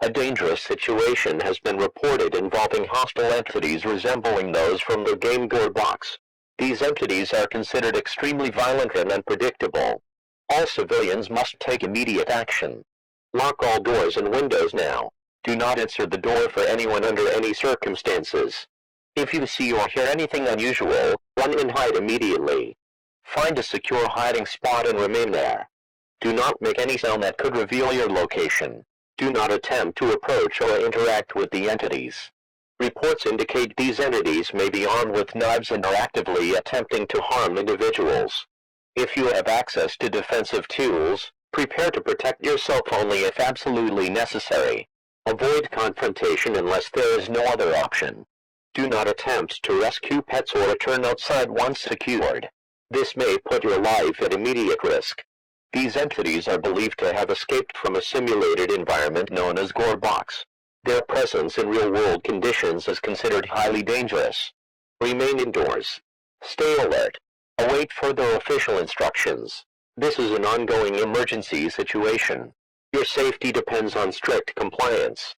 A dangerous situation has been reported involving hostile entities resembling those from the game GoreBox. These entities are considered extremely violent and unpredictable. All civilians must take immediate action. Lock all doors and windows now. Do not answer the door for anyone under any circumstances. If you see or hear anything unusual, run and hide immediately. Find a secure hiding spot and remain there. Do not make any sound that could reveal your location. Do not attempt to approach or interact with the entities. Reports indicate these entities may be armed with knives and are actively attempting to harm individuals. If you have access to defensive tools, prepare to protect yourself only if absolutely necessary. Avoid confrontation unless there is no other option. Do not attempt to rescue pets or return outside once secured. This may put your life at immediate risk. These entities are believed to have escaped from a simulated environment known as GoreBox. Their presence in real-world conditions is considered highly dangerous. Remain indoors. Stay alert. Await further official instructions. This is an ongoing emergency situation. Your safety depends on strict compliance.